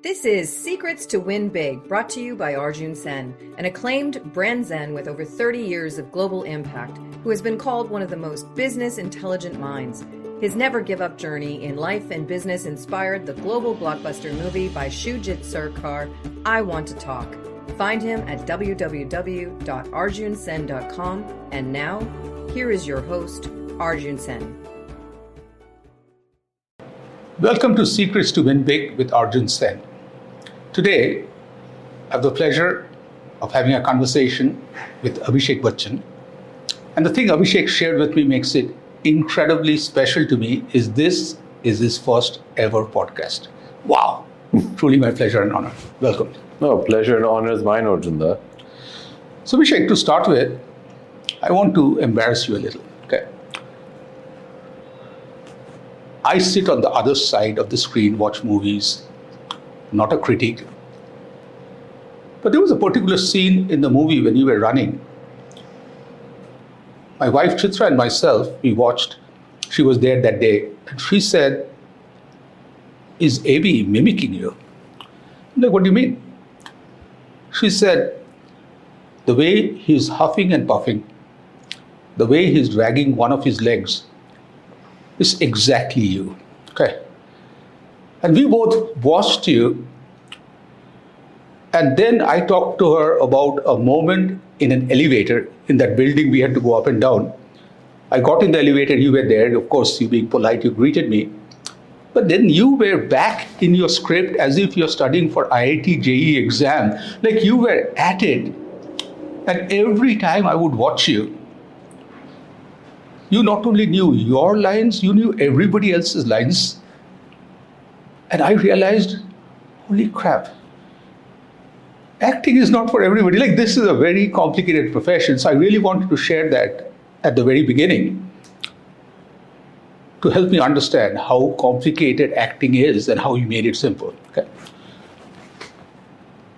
This is Secrets to Win Big, brought to you by Arjun Sen, an acclaimed brand zen with over 30 years of global impact, who has been called one of the most business intelligent minds. His never-give-up journey in life and business inspired the global blockbuster movie by Shujit Sarkar, I Want to Talk. Find him at www.arjunsen.com. And now, here is your host, Arjun Sen. Welcome to Secrets to Win Big with Arjun Sen. Today, I have the pleasure of having a conversation with Abhishek Bachchan. And the thing Abhishek shared with me makes it incredibly special to me is this is his first ever podcast. Wow, truly my pleasure and honor. Welcome. No, pleasure and honor is mine, Arjun. So Abhishek, to start with, I want to embarrass you a little, okay? I sit on the other side of the screen, watch movies, not a critic. But there was a particular scene in the movie when you were running. My wife Chitra and myself, we watched, she was there that day, and she said, "Is AB mimicking you?" I'm like, "What do you mean?" She said, "The way he's huffing and puffing, the way he's dragging one of his legs, is exactly you." Okay. And we both watched you. And then I talked to her about a moment in an elevator in that building we had to go up and down. I got in the elevator, you were there. Of course, you being polite, you greeted me. But then you were back in your script as if you're studying for IIT JEE exam. Like you were at it. And every time I would watch you, you not only knew your lines, you knew everybody else's lines. And I realized, holy crap, acting is not for everybody. Like this is a very complicated profession. So I really wanted to share that at the very beginning to help me understand how complicated acting is and how you made it simple. Okay.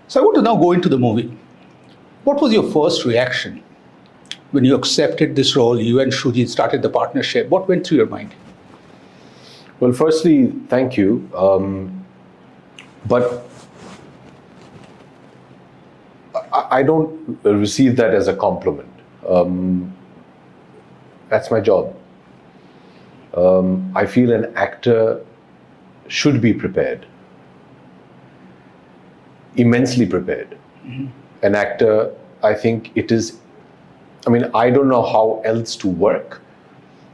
So I want to now go into the movie. What was your first reaction when you accepted this role? You and Shujit started the partnership. What went through your mind? Well, firstly, thank you. But I don't receive that as a compliment. That's my job. I feel an actor should be prepared, immensely prepared. Mm-hmm. An actor, I think it is, I don't know how else to work,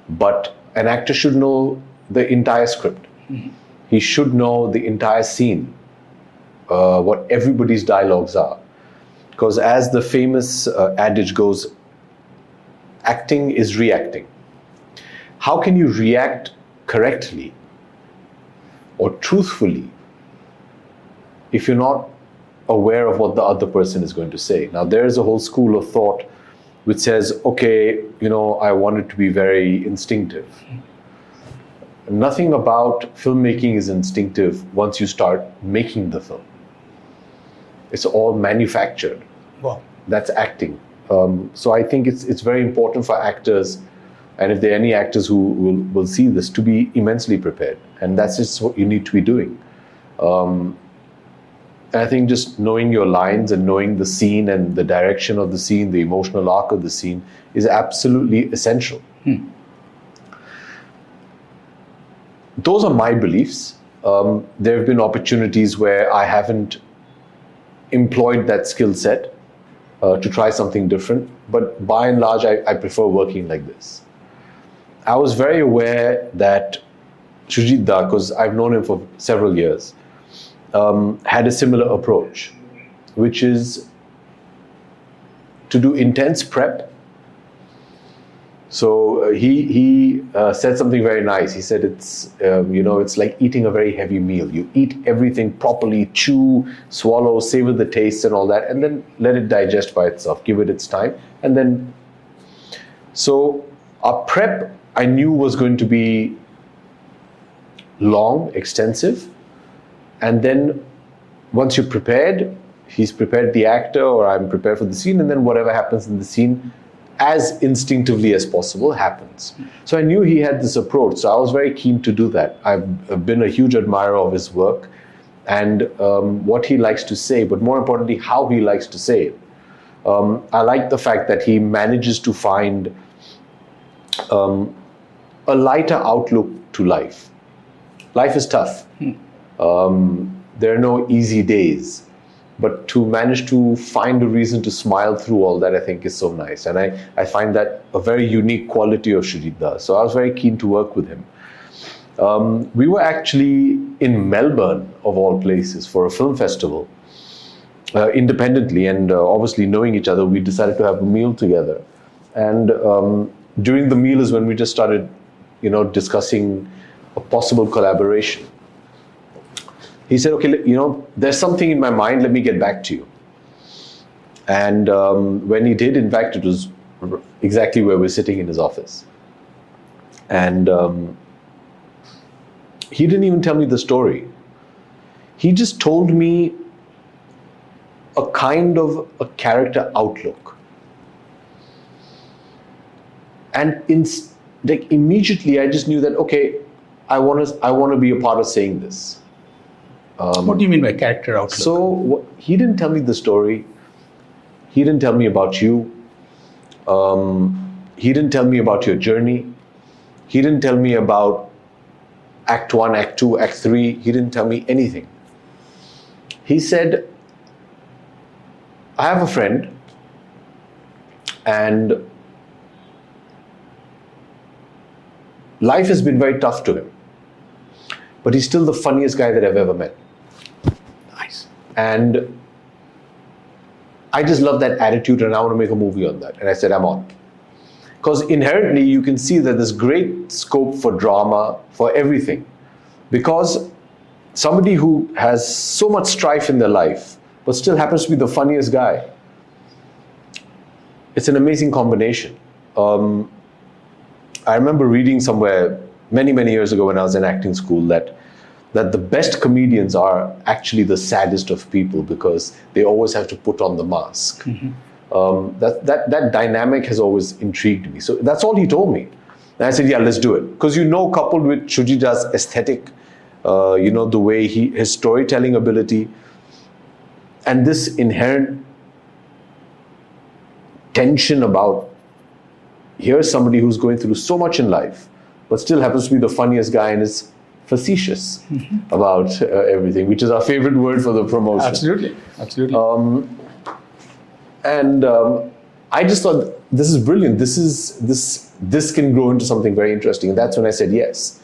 but an actor should know the entire script. Mm-hmm. He should know the entire scene, what everybody's dialogues are. Because as the famous adage goes, acting is reacting. How can you react correctly or truthfully if you're not aware of what the other person is going to say? Now, there is a whole school of thought which says, okay, I want it to be very instinctive. Nothing about filmmaking is instinctive once you start making the film. It's all manufactured. Wow. That's acting. So I think it's very important for actors, and if there are any actors who will see this, to be immensely prepared. And that's just what you need to be doing. And I think just knowing your lines and knowing the scene and the direction of the scene, the emotional arc of the scene is absolutely essential. Those are my beliefs. There have been opportunities where I haven't employed that skill set to try something different. But by and large, I prefer working like this. I was very aware that Shujit Da, because I've known him for several years, had a similar approach, which is to do intense prep. So he said something very nice. He said it's like eating a very heavy meal. You eat everything properly, chew, swallow, savor the taste and all that, and then let it digest by itself. Give it its time, and then. So our prep, I knew, was going to be long, extensive, and then once you're prepared, he's prepared the actor, or I'm prepared for the scene, and then whatever happens in the scene, as instinctively as possible, happens. So I knew he had this approach, so I was very keen to do that. I've been a huge admirer of his work, and what he likes to say, but more importantly, how he likes to say it. I like the fact that he manages to find a lighter outlook to life. Life is tough. There are no easy days, but to manage to find a reason to smile through all that, I think is so nice. And I find that a very unique quality of Srijit Das. So I was very keen to work with him. We were actually in Melbourne, of all places, for a film festival, independently, and obviously knowing each other, we decided to have a meal together. And during the meal is when we just started, discussing a possible collaboration. He said, okay, there's something in my mind, let me get back to you. And when he did, in fact, it was exactly where we're sitting in his office. And he didn't even tell me the story. He just told me a kind of a character outlook. And immediately I just knew that, okay, I want to be a part of saying this. What do you mean by character outlook? So he didn't tell me the story. He didn't tell me about you. He didn't tell me about your journey. He didn't tell me about Act 1, Act 2, Act 3. He didn't tell me anything. He said, I have a friend, and life has been very tough to him, but he's still the funniest guy that I've ever met. Nice. And I just love that attitude, and I want to make a movie on that. And I said, I'm on. Because inherently you can see that there's great scope for drama, for everything. Because somebody who has so much strife in their life, but still happens to be the funniest guy, it's an amazing combination. I remember reading somewhere many, many years ago when I was in acting school that the best comedians are actually the saddest of people because they always have to put on the mask. That dynamic has always intrigued me. So that's all he told me. And I said, yeah, let's do it. Because coupled with Srijit Das' aesthetic, the way his storytelling ability, and this inherent tension about, here's somebody who's going through so much in life, but still happens to be the funniest guy and is facetious about everything, which is our favorite word for the promotion. Absolutely. I just thought, this is brilliant. This can grow into something very interesting. And that's when I said yes.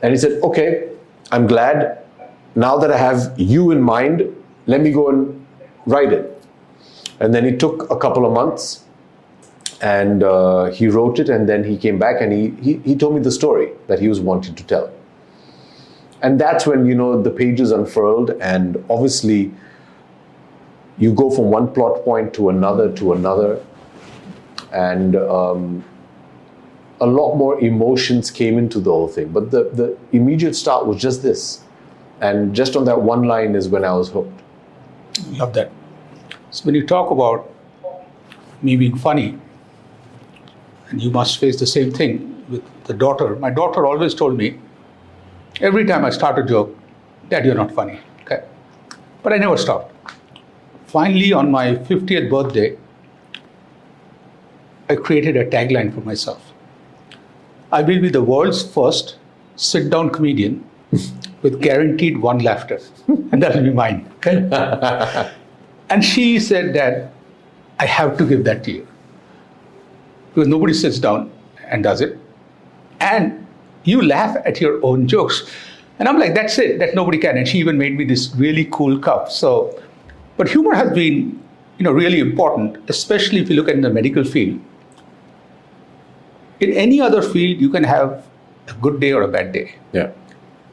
And he said, okay, I'm glad. Now that I have you in mind, let me go and write it. And then it took a couple of months, and he wrote it, and then he came back and he told me the story that he was wanting to tell. And that's when, the pages unfurled, and obviously you go from one plot point to another, and a lot more emotions came into the whole thing. But the immediate start was just this. And just on that one line is when I was hooked. Love that. So when you talk about me being funny, and you must face the same thing with the daughter. My daughter always told me, every time I start a joke, Dad, you're not funny. Okay? But I never stopped. Finally, on my 50th birthday, I created a tagline for myself. I will be the world's first sit-down comedian with guaranteed one laughter. And that will be mine. Okay? And she said, Dad, I have to give that to you. Because nobody sits down and does it. And you laugh at your own jokes. And I'm like, that's it, that nobody can. And she even made me this really cool cup. So, but humor has been, really important, especially if you look at the medical field. In any other field, you can have a good day or a bad day. Yeah.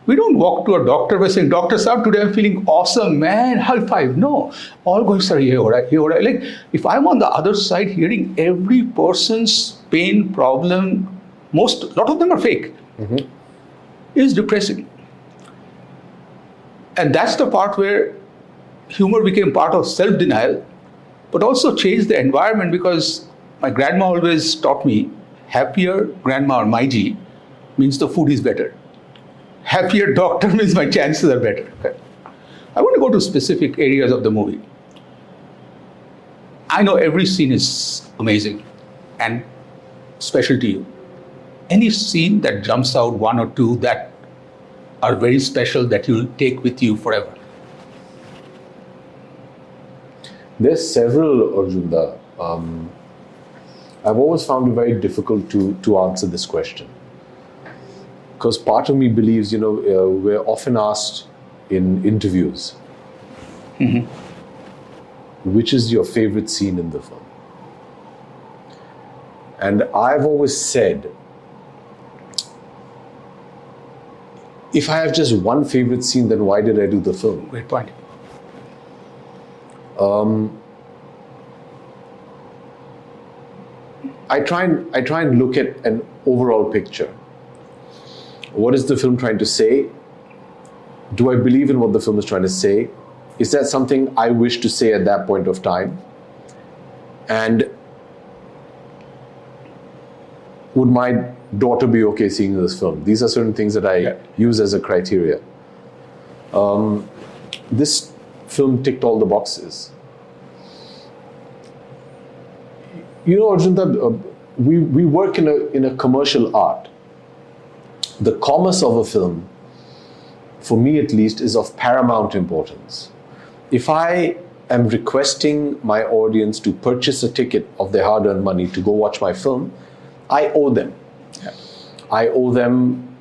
We don't walk to a doctor by saying, Doctor Saab, today I'm feeling awesome, man, high five. No, all going, sorry, here, like, if I'm on the other side hearing every person's pain, problem, a lot of them are fake, is depressing. And that's the part where humor became part of self-denial, but also changed the environment, because my grandma always taught me, happier grandma or Maiji means the food is better. Happier doctor means my chances are better. Okay. I want to go to specific areas of the movie. I know every scene is amazing and special to you. Any scene that jumps out, one or two that are very special that you'll take with you forever? There's several, Arjunda. I've always found it very difficult to answer this question. Because part of me believes, we're often asked in interviews, which is your favorite scene in the film? And I've always said, if I have just one favorite scene, then why did I do the film? Great point. I try and look at an overall picture. What is the film trying to say? Do I believe in what the film is trying to say? Is that something I wish to say at that point of time? And would my daughter be okay seeing this film? These are certain things that I use as a criteria. This film ticked all the boxes. Arjun, that we work in a commercial art. The commerce of a film, for me at least, is of paramount importance. If I am requesting my audience to purchase a ticket of their hard-earned money to go watch my film, I owe them. Yeah. I owe them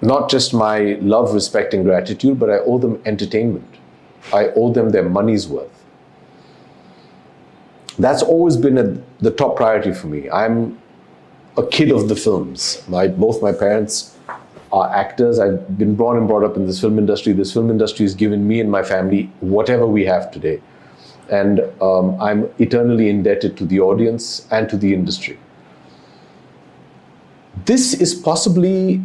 not just my love, respect, and gratitude, but I owe them entertainment. I owe them their money's worth. That's always been the top priority for me. I'm a kid of the films. Both my parents are actors. I've been born and brought up in this film industry. This film industry has given me and my family whatever we have today. And I'm eternally indebted to the audience and to the industry. This is possibly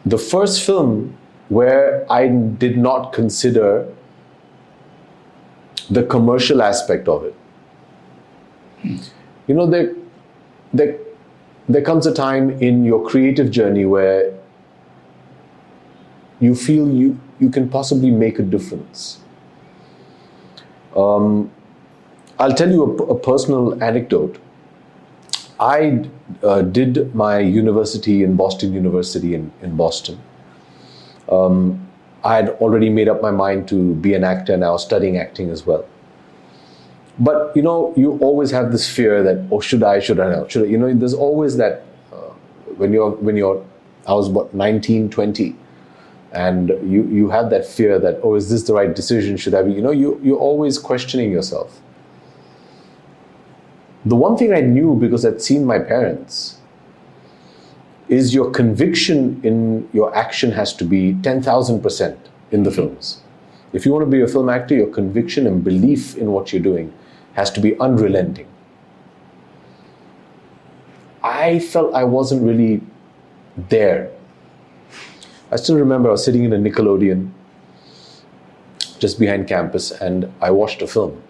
the first film where I did not consider the commercial aspect of it. There comes a time in your creative journey where you feel you can possibly make a difference. I'll tell you a personal anecdote. I did my university in Boston University in Boston. I had already made up my mind to be an actor, and I was studying acting as well. But you always have this fear that, should I not? There's always that when you're I was about 19, 20, and you have that fear that, is this the right decision? Should I be? You're always questioning yourself. The one thing I knew, because I'd seen my parents, is your conviction in your action has to be 10,000% in the films. If you want to be a film actor, your conviction and belief in what you're doing has to be unrelenting. I felt I wasn't really there. I still remember I was sitting in a Nickelodeon just behind campus, and I watched a film.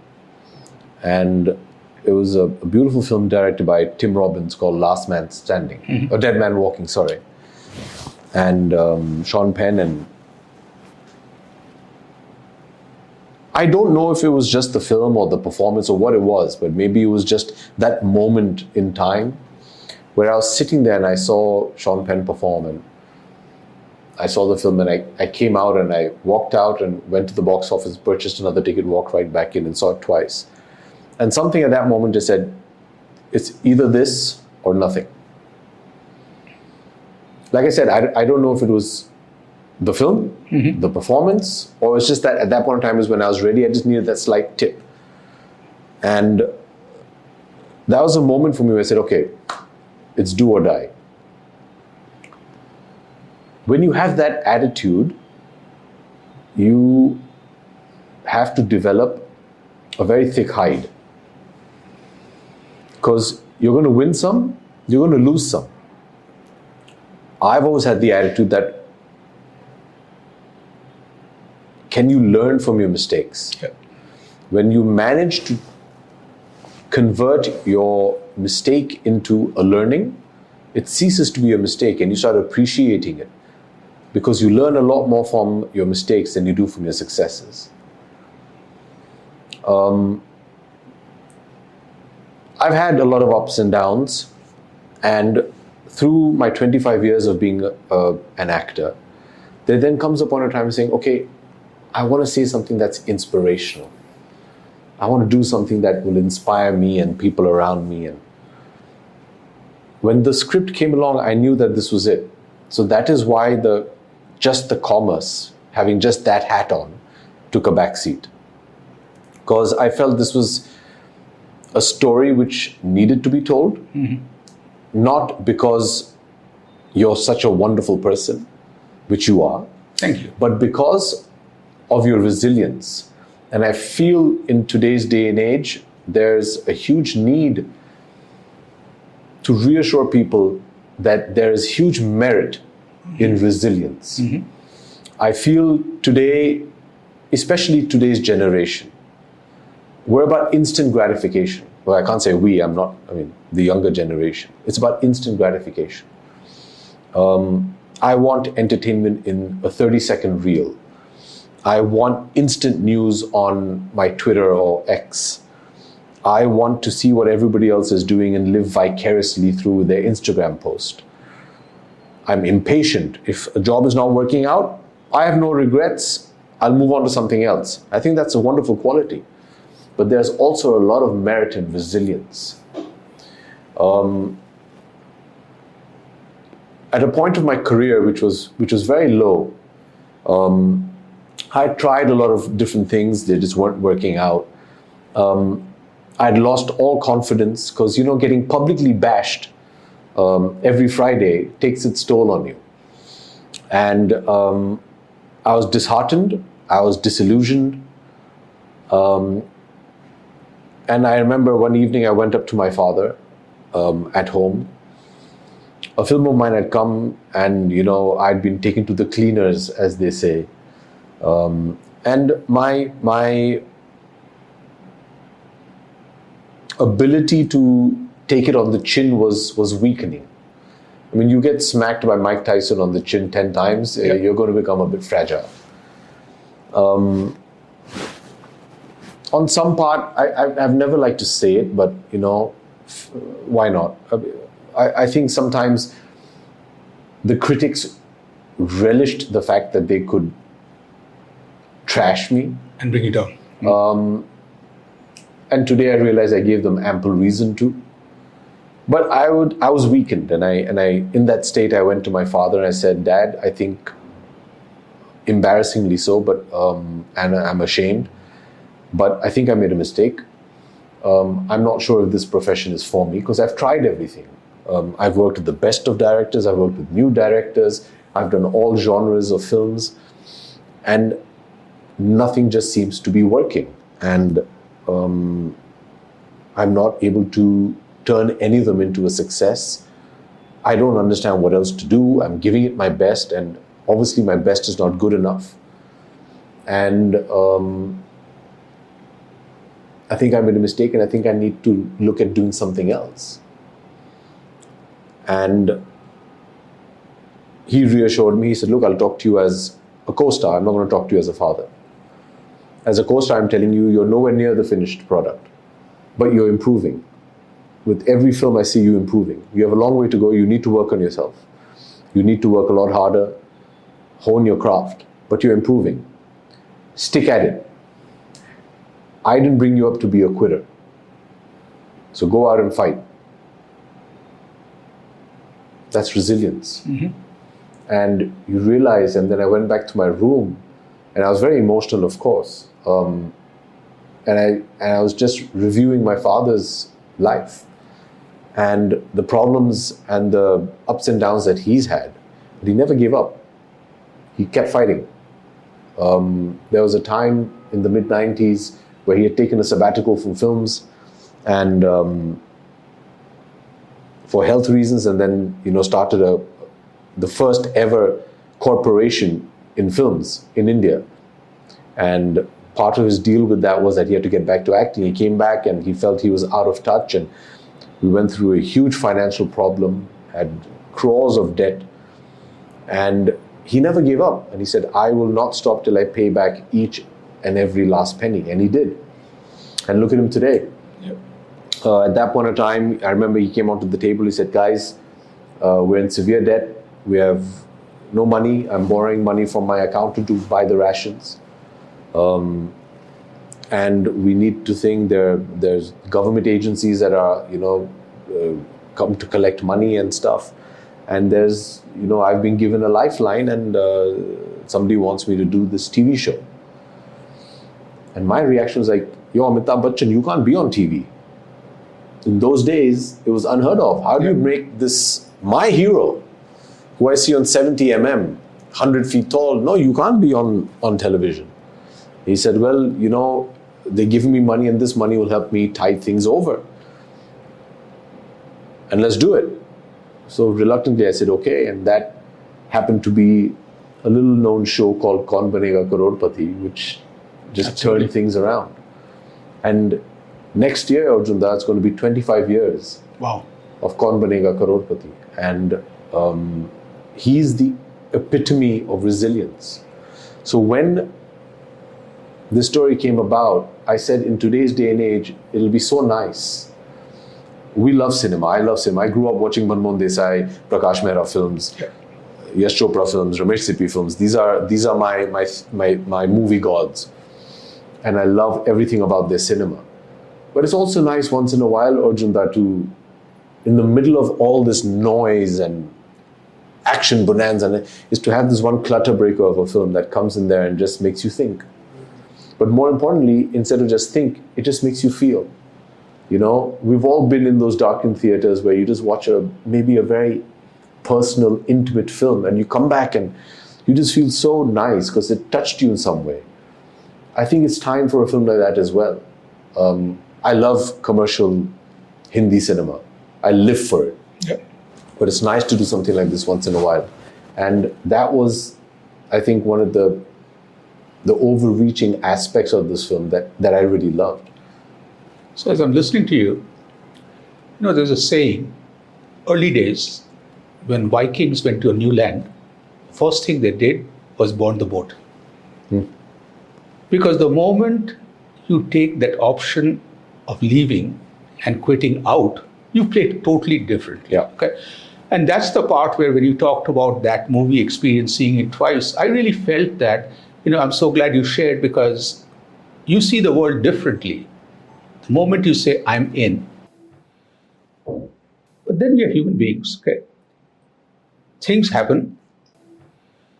And it was a beautiful film directed by Tim Robbins called Last Man Standing, or Dead Man Walking, sorry. And Sean Penn, and I don't know if it was just the film or the performance or what it was, but maybe it was just that moment in time where I was sitting there and I saw Sean Penn perform, and I saw the film, and I came out and I walked out and went to the box office, purchased another ticket, walked right back in and saw it twice. And something at that moment just said, it's either this or nothing. Like I said, I don't know if it was the film, the performance, or it's just that at that point in time is when I was ready. I just needed that slight tip. And that was a moment for me where I said, okay, it's do or die. When you have that attitude, you have to develop a very thick hide. Because you're going to win some, you're going to lose some. I've always had the attitude that, can you learn from your mistakes? Yeah. When you manage to convert your mistake into a learning, it ceases to be a mistake and you start appreciating it. because you learn a lot more from your mistakes than you do from your successes. I've had a lot of ups and downs, and through my 25 years of being an actor, there then comes upon a time saying, okay, I want to say something that's inspirational. I want to do something that will inspire me and people around me. And when the script came along, I knew that this was it. So that is why just the commerce, having just that hat on, took a back seat. Because I felt this was a story which needed to be told, not because you're such a wonderful person, which you are. Thank you. But because of your resilience. And I feel in today's day and age, there's a huge need to reassure people that there is huge merit in resilience. I feel today, especially today's generation, we're about instant gratification. Well, I can't say we, I mean, the younger generation. It's about instant gratification. I want entertainment in a 30-second reel. I want instant news on my Twitter or X. I want to see what everybody else is doing and live vicariously through their Instagram post. I'm impatient. If a job is not working out, I have no regrets. I'll move on to something else. I think that's a wonderful quality. But there's also a lot of merit in resilience. At a point of my career, which was very low, I tried a lot of different things. They just weren't working out. I'd lost all confidence because, getting publicly bashed every Friday takes its toll on you. And I was disheartened. I was disillusioned. And I remember one evening I went up to my father at home. A film of mine had come and, I'd been taken to the cleaners, as they say. And my ability to take it on the chin was weakening. I mean, you get smacked by Mike Tyson on the chin 10 times, you're going to become a bit fragile. On some part, I've never liked to say it, but, why not? I think sometimes the critics relished the fact that they could trash me. And bring it down. And today I realize I gave them ample reason to. But I was weakened, and I in that state I went to my father and I said, Dad, I think, embarrassingly so, but and I'm ashamed, but I think I made a mistake. I'm not sure if this profession is for me because I've tried everything. I've worked with the best of directors, I've worked with new directors, I've done all genres of films, and nothing just seems to be working. And I'm not able to turn any of them into a success. I don't understand what else to do. I'm giving it my best, and obviously my best is not good enough. And I think I made a mistake, and I think I need to look at doing something else. And he reassured me. He said, look, I'll talk to you as a co-star. I'm not going to talk to you as a father. As a co-star, I'm telling you, you're nowhere near the finished product, but you're improving. With every film I see you improving. You have a long way to go. You need to work on yourself. You need to work a lot harder, hone your craft, but you're improving. Stick at it. I didn't bring you up to be a quitter. So go out and fight. That's resilience. And you realize, and then I went back to my room, and I was very emotional, of course. And I was just reviewing my father's life and the problems and the ups and downs that he's had. But he never gave up. He kept fighting. There was a time in the mid-90s where he had taken a sabbatical from films and for health reasons, and then started the first ever corporation in films in India. And part of his deal with that was that he had to get back to acting. He came back and he felt he was out of touch, and we went through a huge financial problem, had crores of debt, and he never gave up. And he said, I will not stop till I pay back each and every last penny. And he did. And look at him today. At that point of time, I remember he came onto the table. He said, guys, we're in severe debt. We have no money. I'm borrowing money from my accountant to buy the rations. And we need to think there's government agencies that are, come to collect money and stuff. And there's, I've been given a lifeline, and somebody wants me to do this TV show. And my reaction was like, yo, Amitabh Bachchan, you can't be on TV. In those days, it was unheard of. How do you make this my hero, who I see on 70 mm, 100 feet tall? No, you can't be on television. He said, well, they're giving me money, and this money will help me tide things over. And let's do it. So reluctantly, I said, okay. And that happened to be a little known show called Kaun Banega Crorepati, which just turned things around. And next year, Arjun, it's going to be 25 years of Kaun Banega Crorepati. And he's the epitome of resilience. So when this story came about, I said, in today's day and age, it'll be so nice. We love cinema. I love cinema. I grew up watching Manmohan Desai, Prakash Mehra films, Yash Chopra films, Ramesh Sippy films. These are my movie gods. And I love everything about their cinema. But it's also nice once in a while, Arjun, to, in the middle of all this noise and action bonanza, is to have this one clutter breaker of a film that comes in there and just makes you think. But more importantly, instead of just think, it just makes you feel. We've all been in those darkened theaters where you just watch maybe a very personal, intimate film, and you come back and you just feel so nice because it touched you in some way. I think it's time for a film like that as well. I love commercial Hindi cinema. I live for it. Yeah. But it's nice to do something like this once in a while. And that was, I think, one of the overreaching aspects of this film that I really loved. So as I'm listening to you, there's a saying, early days, when Vikings went to a new land, first thing they did was burn the boat. Because the moment you take that option of leaving and quitting out, you play it totally differently. Yeah. Okay? And that's the part where when you talked about that movie experience, seeing it twice, I really felt that, I'm so glad you shared, because you see the world differently. The moment you say, I'm in. But then we are human beings, okay? Things happen.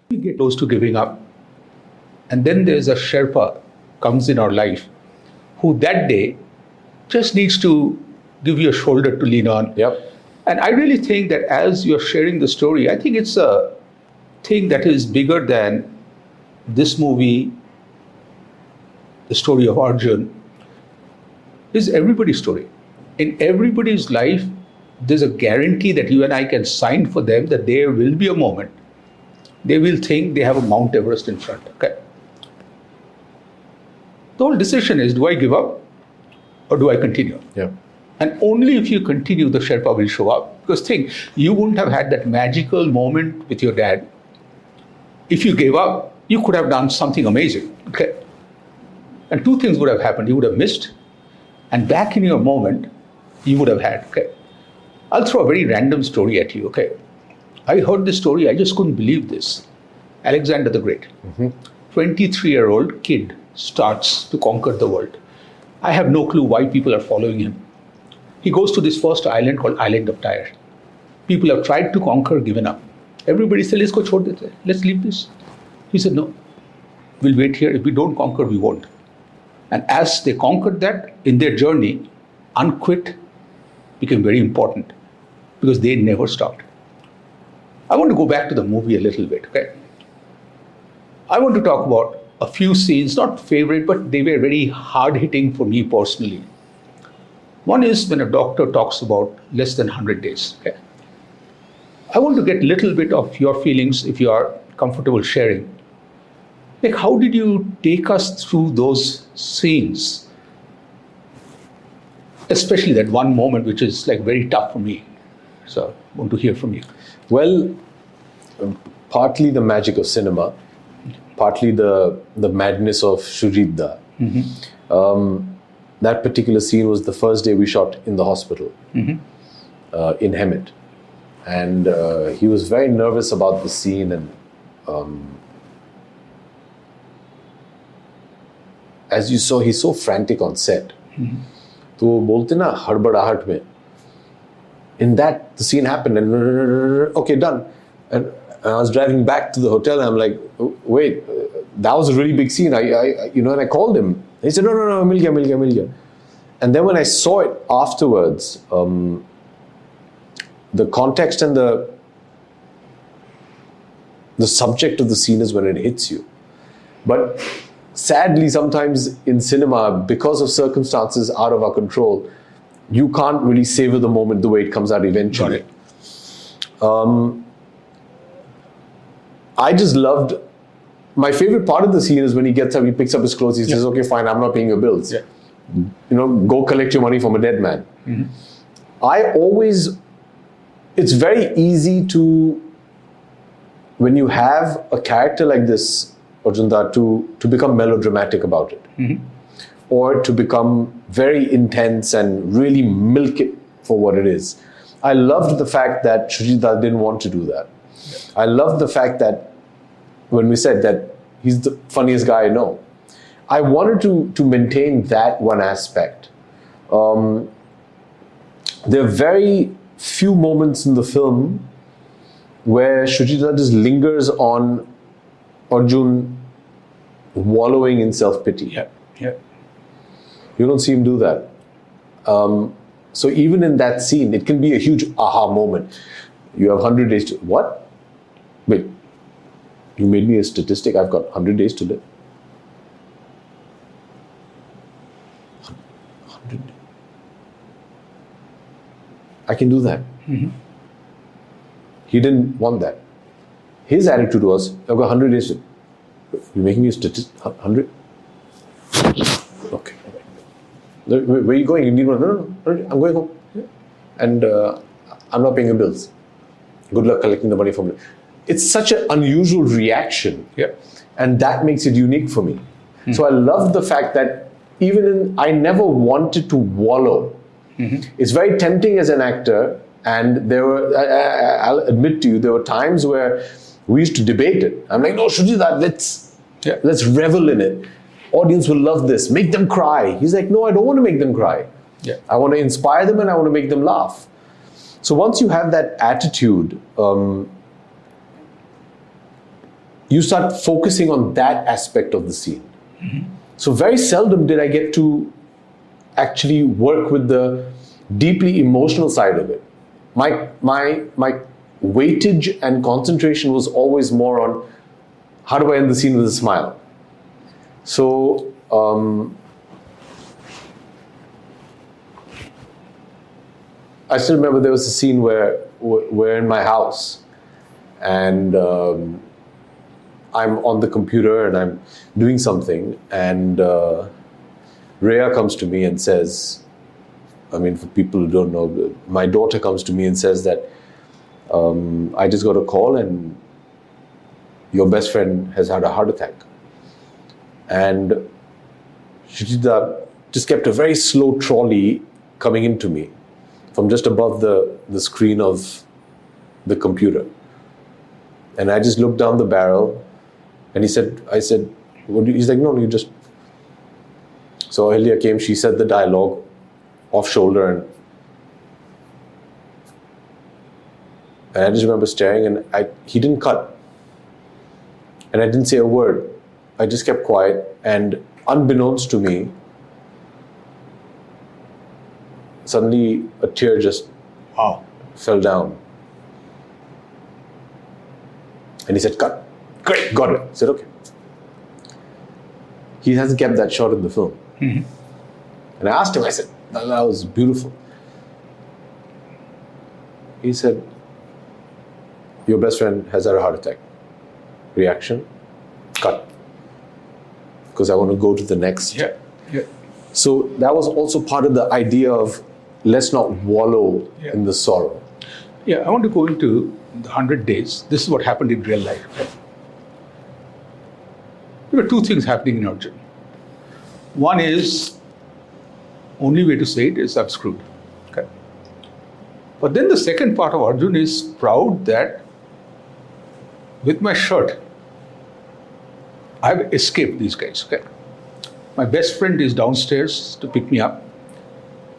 We get close to giving up. And then there's a Sherpa comes in our life who that day just needs to give you a shoulder to lean on. Yep. And I really think that as you're sharing the story, I think it's a thing that is bigger than this movie, the story of Arjun, is everybody's story. In everybody's life, there's a guarantee that you and I can sign for them that there will be a moment they will think they have a Mount Everest in front. Okay. The whole decision is, do I give up or do I continue? Yeah. And only if you continue, the Sherpa will show up. Because think, you wouldn't have had that magical moment with your dad. If you gave up, you could have done something amazing. Okay. And two things would have happened. You would have missed, and back in your moment, you would have had. Okay. I'll throw a very random story at you. Okay. I heard this story, I just couldn't believe this. Alexander the Great, 23-year-old kid starts to conquer the world. I have no clue why people are following him. He goes to this first island called Island of Tyre. People have tried to conquer, given up. Everybody said, let's go, let's leave this. He said, no, we'll wait here. If we don't conquer, we won't. And as they conquered that, in their journey, unquit became very important because they never stopped. I want to go back to the movie a little bit, okay? I want to talk about a few scenes, not favorite, but they were very hard-hitting for me personally. One is when a doctor talks about less than 100 days, okay? I want to get a little bit of your feelings, if you are comfortable sharing. Like, how did you take us through those scenes? Especially that one moment, which is like very tough for me. So I want to hear from you. Well, partly the magic of cinema, partly the madness of Shujitda. That particular scene was the first day we shot in the hospital in Hemet. And he was very nervous about the scene, and as you saw, he's so frantic on set. तो वो बोलते ना हड़बड़ाहट में. In that, the scene happened and okay, done. And I was driving back to the hotel and I'm like, wait, that was a really big scene. And I called him. He said, no, mil gaya. And then when I saw it afterwards, the context and the subject of the scene is when it hits you. But sadly, sometimes in cinema, because of circumstances out of our control, you can't really savor the moment the way it comes out eventually. I just loved, my favorite part of the scene is when he gets up, he picks up his clothes, he says, okay, fine, I'm not paying your bills. Go collect your money from a dead man. It's very easy to, when you have a character like this, Arjun, to become melodramatic about it. Or to become very intense and really milk it for what it is. I loved the fact that Shujitda didn't want to do that. I loved the fact that when we said that he's the funniest guy I know, I wanted to maintain that one aspect. There are very few moments in the film where Shujitda just lingers on Arjun wallowing in self-pity. You don't see him do that. So even in that scene, it can be a huge aha moment. You have 100 days to... What? Wait. You made me a statistic. I've got 100 days to live. 100. I can do that. He didn't want that. His attitude was, I've got 100 days to... You're making me a statistic? 100? Okay. Where are you going? You need one? No, I'm going home. And I'm not paying your bills. Good luck collecting the money from me. It's such an unusual reaction. And that makes it unique for me. So I love the fact that I never wanted to wallow. It's very tempting as an actor. And I'll admit to you, there were times where we used to debate it. I'm like, no, Shujitda, let's revel in it. Audience will love this. Make them cry. He's like, no, I don't want to make them cry. I want to inspire them and I want to make them laugh. So once you have that attitude, you start focusing on that aspect of the scene. So very seldom did I get to actually work with the deeply emotional side of it. My weightage and concentration was always more on how do I end the scene with a smile. So I still remember there was a scene where we're in my house and I'm on the computer and I'm doing something and Rhea comes to me and says, for people who don't know, my daughter comes to me and says that I just got a call and your best friend has had a heart attack. And Shujitda just kept a very slow trolley coming into me from just above the screen of the computer. And I just looked down the barrel and I said, he's like, no, you just... So Ahilya came, she said the dialogue off shoulder and I just remember staring and he didn't cut. And I didn't say a word. I just kept quiet and unbeknownst to me, suddenly a tear just fell down. And he said, cut. Great, got it. I said, okay. He hasn't kept that shot in the film. And I asked him, I said, that was beautiful. He said, your best friend has had a heart attack. Reaction, cut. Because I want to go to the next. So that was also part of the idea of let's not wallow in the sorrow. I want to go into the 100 days, this is what happened in real life. Okay? There were two things happening in Arjun. One is, only way to say it is I'm screwed. Okay? But then the second part of Arjun is proud that with my shirt, I've escaped these guys. Okay? My best friend is downstairs to pick me up.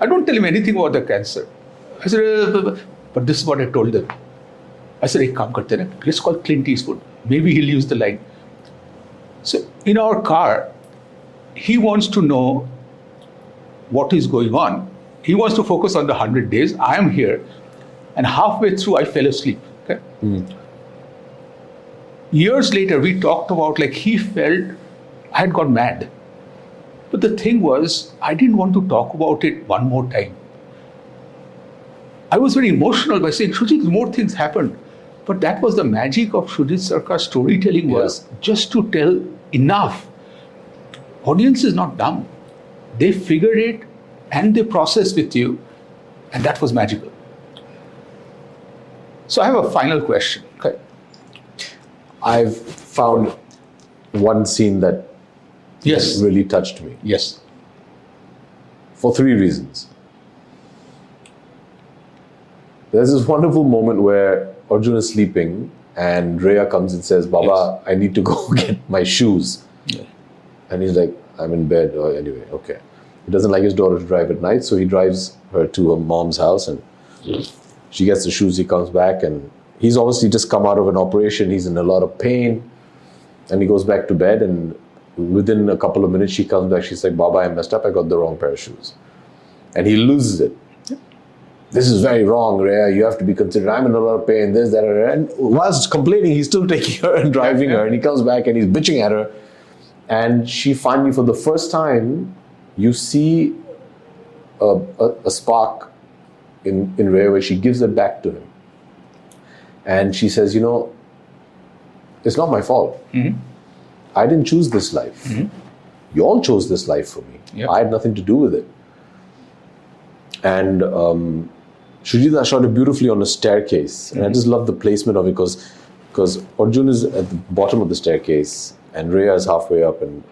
I don't tell him anything about the cancer. I said, but this is what I told them. I said, hey, kaam karte na. Let's call Clint Eastwood. Maybe he'll use the line. So in our car, he wants to know what is going on. He wants to focus on the 100 days. I am here. And halfway through, I fell asleep. Okay? Years later, we talked about like he felt I had gone mad. But the thing was, I didn't want to talk about it one more time. I was very emotional by saying, Shujit, more things happened. But that was the magic of Shujit Sarkar's storytelling, was just to tell enough. Audience is not dumb. They figure it and they process with you. And that was magical. So I have a final question. Okay. I've found one scene that really touched me. Yes. For three reasons. There's this wonderful moment where Arjun is sleeping and Rhea comes and says, Baba, I need to go get my shoes. Yeah. And he's like, I'm in bed. Oh, anyway, okay. He doesn't like his daughter to drive at night, so he drives her to her mom's house and she gets the shoes. He comes back and he's obviously just come out of an operation. He's in a lot of pain and he goes back to bed, and within a couple of minutes she comes back. She's like, Baba, I messed up. I got the wrong pair of shoes. And he loses it. This is very wrong, Rhea. You have to be considerate. I'm in a lot of pain, this, that, and whilst complaining, he's still taking her and driving her. And he comes back and he's bitching at her. And she finally, for the first time, you see a spark in Rhea where she gives it back to him. And she says, you know, it's not my fault. I didn't choose this life. You all chose this life for me. Yeah. I had nothing to do with it. And Shujita shot it beautifully on a staircase. And I just love the placement of it because Arjun is at the bottom of the staircase and Rhea is halfway up. And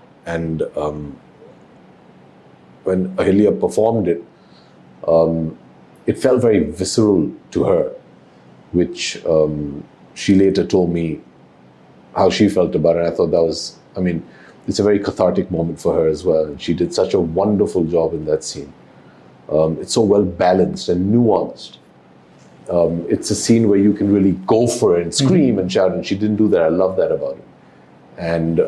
when Ahilya performed it, it felt very visceral to her, which she later told me how she felt about it. And I thought that was, I mean, it's a very cathartic moment for her as well. And she did such a wonderful job in that scene. It's so well balanced and nuanced. It's a scene where you can really go for it and scream and shout, and she didn't do that. I love that about it. And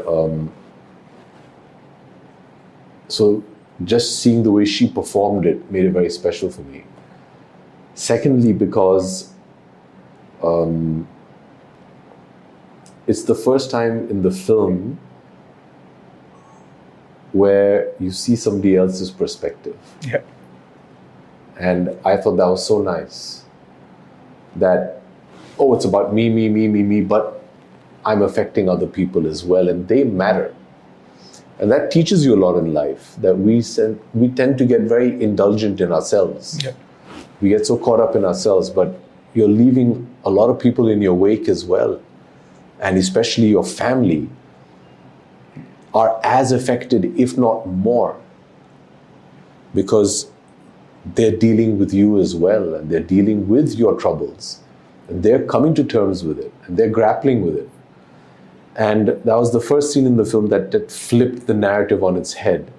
so just seeing the way she performed it made it very special for me. Secondly, because it's the first time in the film where you see somebody else's perspective. Yeah. And I thought that was so nice. That, oh, it's about me, but I'm affecting other people as well, and they matter. And that teaches you a lot in life, that we tend to get very indulgent in ourselves. Yeah. We get so caught up in ourselves, but you're leaving a lot of people in your wake as well. And especially your family are as affected, if not more, because they're dealing with you as well, and they're dealing with your troubles, and they're coming to terms with it, and they're grappling with it. And that was the first scene in the film that flipped the narrative on its head.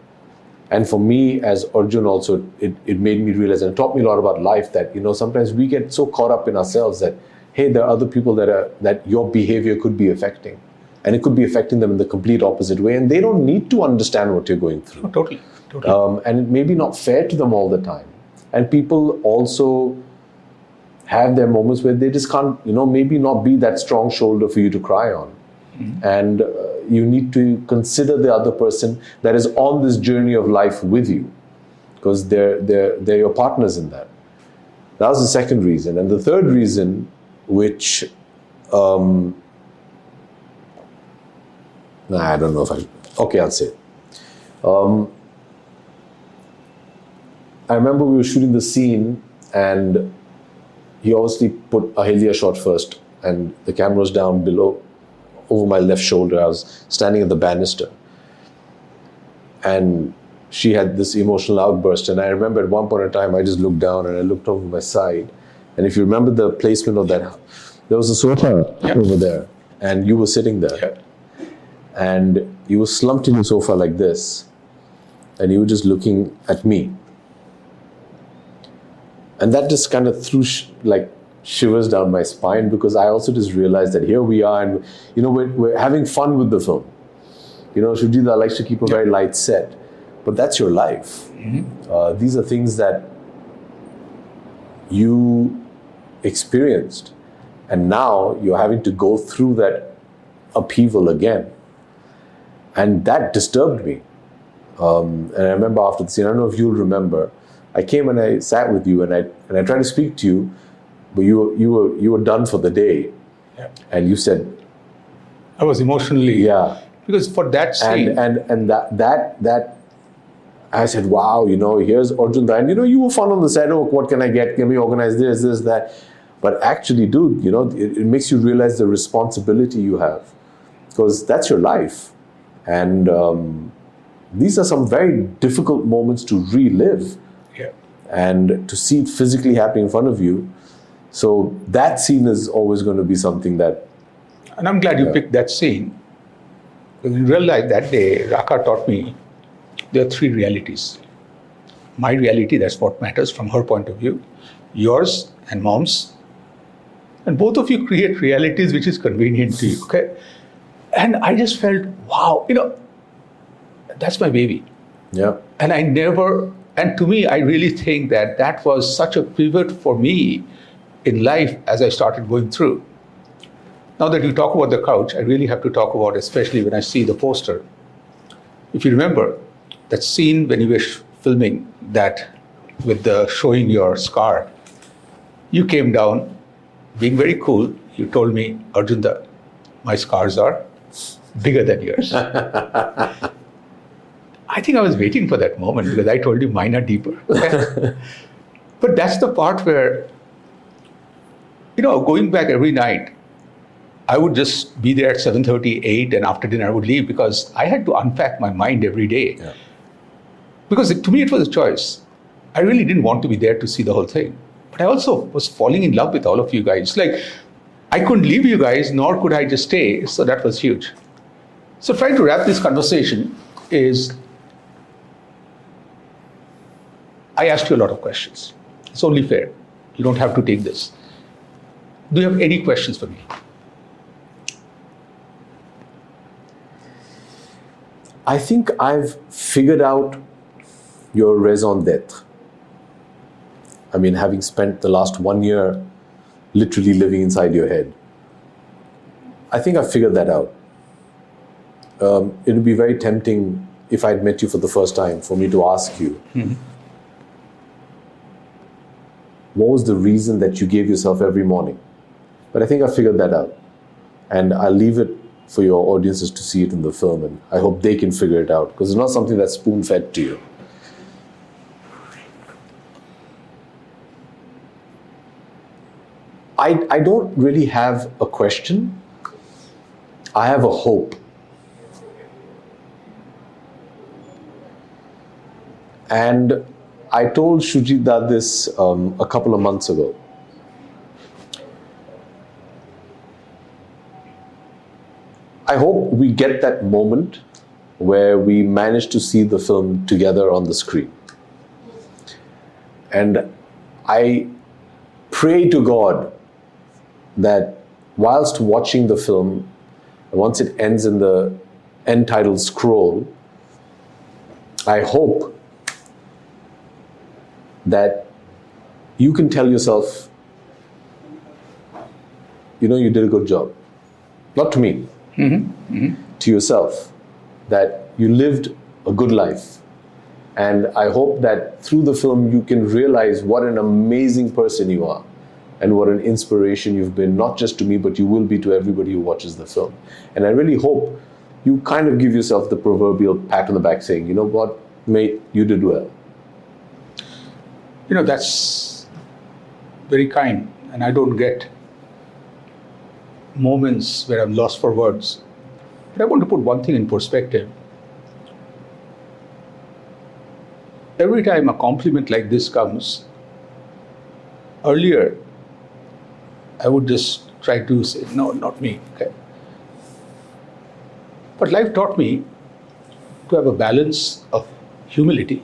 And for me, as Arjun also, it made me realize, and it taught me a lot about life, that, you know, sometimes we get so caught up in ourselves that, hey, there are other people that your behavior could be affecting. And it could be affecting them in the complete opposite way. And they don't need to understand what you're going through. Oh, totally. And it may be not fair to them all the time. And people also have their moments where they just can't, you know, maybe not be that strong shoulder for you to cry on. And you need to consider the other person that is on this journey of life with you, because they're your partners in that. That was the second reason. And the third reason, which I don't know if I'll say it. I remember we were shooting the scene and he obviously put Ahilya shot first and the camera was down below, over my left shoulder. I was standing at the banister. And she had this emotional outburst. And I remember at one point in time, I just looked down and I looked over my side. And if you remember the placement of that, there was a sofa over there. And you were sitting there. Yeah. And you were slumped in the sofa like this. And you were just looking at me. And that just kind of threw shivers down my spine, because I also just realized that here we are, and we're having fun with the film. Shujita likes to keep a very light set, but that's your life. Mm-hmm. These are things that you experienced, and now you're having to go through that upheaval again, and that disturbed me. And I remember after the scene, I don't know if you'll remember, I came and I sat with you, and I tried to speak to you, but you were done for the day. Yeah. And you said, I was emotionally, because for that scene, and that I said, wow, here's Arjun, and you were fun on the set. Oh, what can I get? Can we organize this, that? But actually, dude, it makes you realize the responsibility you have, because that's your life, and these are some very difficult moments to relive. Yeah. And to see it physically happening in front of you. So that scene is always going to be something that... And I'm glad you picked that scene. Because in real life that day, Raka taught me there are three realities. My reality, that's what matters from her point of view. Yours and Mom's. And both of you create realities which is convenient to you, okay? And I just felt, wow, that's my baby. Yeah. And and to me, I really think that was such a pivot for me in life as I started going through. Now that you talk about the couch, I really have to talk about, especially when I see the poster. If you remember that scene when you were filming that with the showing your scar, you came down being very cool. You told me, Arjunda, my scars are bigger than yours. I think I was waiting for that moment, because I told you mine are deeper. But that's the part where, going back every night, I would just be there at 7:30, 8, and after dinner I would leave, because I had to unpack my mind every day. Yeah. Because to me it was a choice. I really didn't want to be there to see the whole thing. But I also was falling in love with all of you guys. Like, I couldn't leave you guys, nor could I just stay. So that was huge. So trying to wrap this conversation is, I asked you a lot of questions. It's only fair. You don't have to take this. Do you have any questions for me? I think I've figured out your raison d'etre. I mean, having spent the last 1 year literally living inside your head, I think I've figured that out. It would be very tempting if I'd met you for the first time for me to ask you, what was the reason that you gave yourself every morning? But I think I figured that out. And I'll leave it for your audiences to see it in the film, and I hope they can figure it out, because it's not something that's spoon-fed to you. I don't really have a question. I have a hope. And I told Shujita this a couple of months ago. I hope we get that moment where we manage to see the film together on the screen. And I pray to God that whilst watching the film, once it ends in the end title scroll, I hope that you can tell yourself, you did a good job. Not to me, to yourself, that you lived a good life. And I hope that through the film you can realize what an amazing person you are and what an inspiration you've been, not just to me, but you will be to everybody who watches the film. And I really hope you kind of give yourself the proverbial pat on the back saying, you know what, mate, you did well. That's very kind, and I don't get moments where I'm lost for words. But I want to put one thing in perspective. Every time a compliment like this comes, earlier, I would just try to say, no, not me. Okay. But life taught me to have a balance of humility,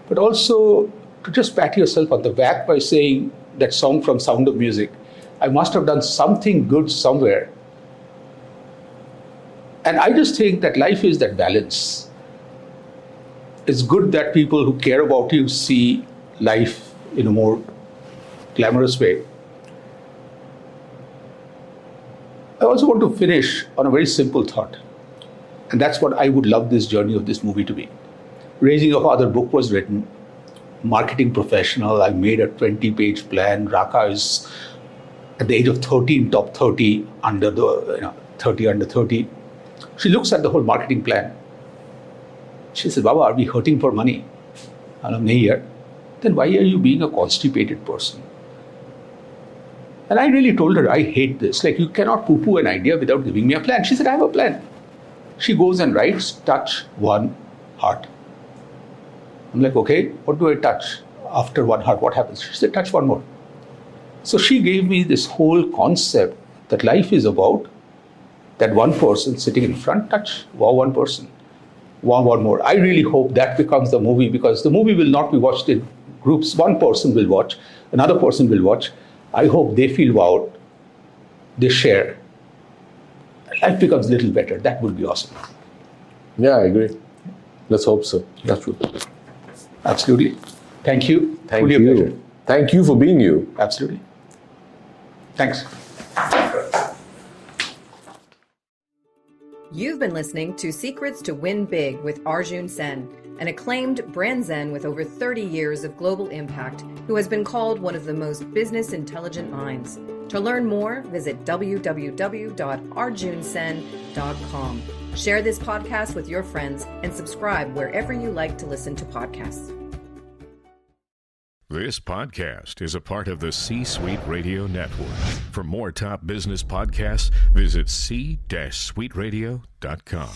but also to just pat yourself on the back by saying that song from Sound of Music, I must have done something good somewhere. And I just think that life is that balance. It's good that people who care about you see life in a more glamorous way. I also want to finish on a very simple thought. And that's what I would love this journey of this movie to be. Raising a Father book was written. Marketing professional, I made a 20-page plan. Raka is at the age of 13, top 30, under the 30 under 30. She looks at the whole marketing plan. She says, Baba, are we hurting for money? Then why are you being a constipated person? And I really told her, I hate this. Like, you cannot poo-poo an idea without giving me a plan. She said, I have a plan. She goes and writes, touch one heart. I'm like, okay, what do I touch? After one heart, what happens? She said, touch one more. So she gave me this whole concept that life is about that one person sitting in front, touch one person. One more. I really hope that becomes the movie, because the movie will not be watched in groups. One person will watch, another person will watch. I hope they feel wowed, they share. Life becomes a little better. That would be awesome. Yeah, I agree. Let's hope so. That's true. Absolutely. Thank you. Thank you. Thank you for being you. Absolutely. Thanks. You've been listening to Secrets to Win Big with Arjun Sen, an acclaimed brand zen with over 30 years of global impact, who has been called one of the most business intelligent minds. To learn more, visit www.arjunsen.com. Share this podcast with your friends and subscribe wherever you like to listen to podcasts. This podcast is a part of the C-Suite Radio Network. For more top business podcasts, visit c-suiteradio.com.